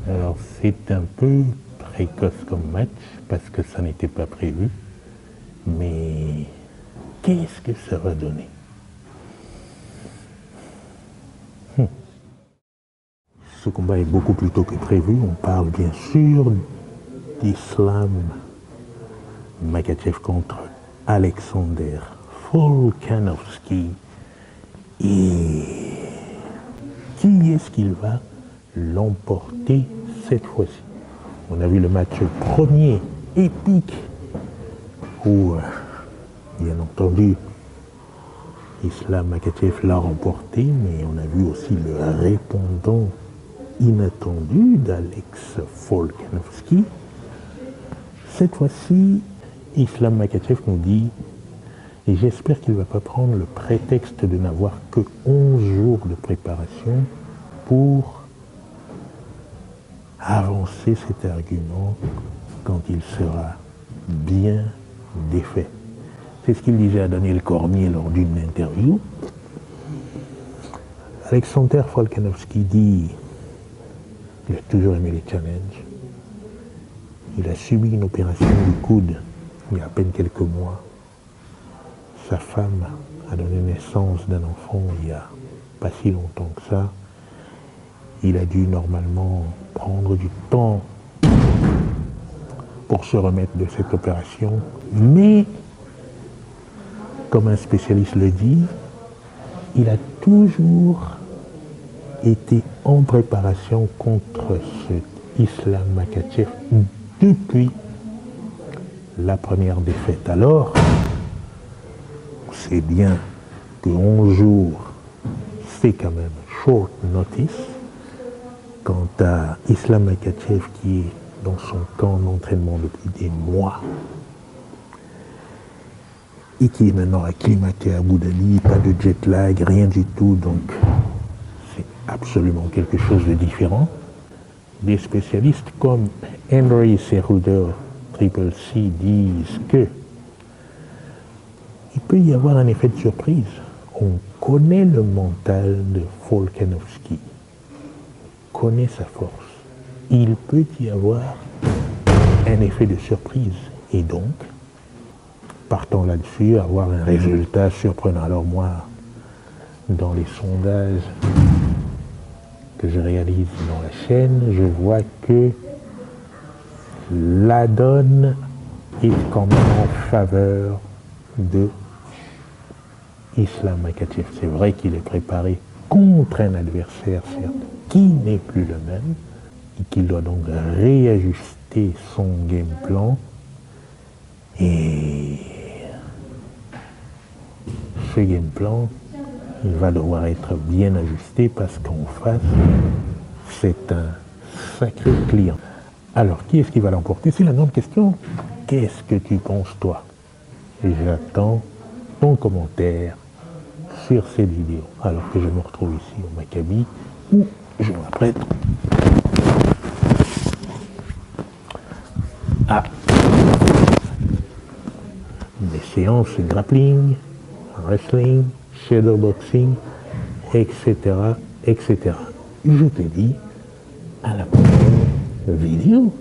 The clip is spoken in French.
Alors c'est un peu précoce comme match parce que ça n'était pas prévu. Mais qu'est-ce que ça va donner? Ce combat est beaucoup plus tôt que prévu. On parle bien sûr d'Islam Makhachev contre Alexander Volkanovski. Et qui est-ce qu'il va l'emporter cette fois-ci? On a vu le match premier épique où, bien entendu, Islam Makhachev l'a remporté, mais on a vu aussi le répondant inattendu d'Alex Volkanovski. Cette fois-ci, Islam Makhachev nous dit, et j'espère qu'il ne va pas prendre le prétexte de n'avoir que 11 jours de préparation pour avancer cet argument quand il sera bien défait. C'est ce qu'il disait à Daniel Cormier lors d'une interview. Alexander Volkanovski dit qu'il a toujours aimé les challenges. Il a subi une opération du coude il y a à peine quelques mois. Sa femme a donné naissance d'un enfant il n'y a pas si longtemps que ça. Il a dû normalement prendre du temps pour se remettre de cette opération. Mais, comme un spécialiste le dit, il a toujours été en préparation contre ce Islam Makhachev depuis la première défaite. Alors, c'est bien que 11 jours, c'est quand même short notice. Quant à Islam Makhachev qui est dans son camp d'entraînement depuis des mois et qui est maintenant acclimaté à Abu Dhabi, pas de jet lag, rien du tout, donc c'est absolument quelque chose de différent. Des spécialistes comme Henry Cerudo, Triple C, disent que il peut y avoir un effet de surprise. On connaît le mental de Volkanovski, connaît sa force. Il peut y avoir un effet de surprise et donc, partant là-dessus, avoir un résultat surprenant. Alors moi, dans les sondages que je réalise dans la chaîne, je vois que la donne est quand même en faveur de Islam Makhachev. C'est vrai qu'il est préparé contre un adversaire, certes, qui n'est plus le même, et qu'il doit donc réajuster son game plan. Et ce game plan, il va devoir être bien ajusté parce qu'en face, c'est un sacré client. Alors, qui est-ce qui va l'emporter? C'est la grande question. Qu'est-ce que tu penses, toi? Et j'attends ton commentaire sur cette vidéo, alors que je me retrouve ici au Maccabi, où je m'apprête à des séances de grappling, wrestling, shadowboxing, etc., etc. Je te dis à la prochaine vidéo.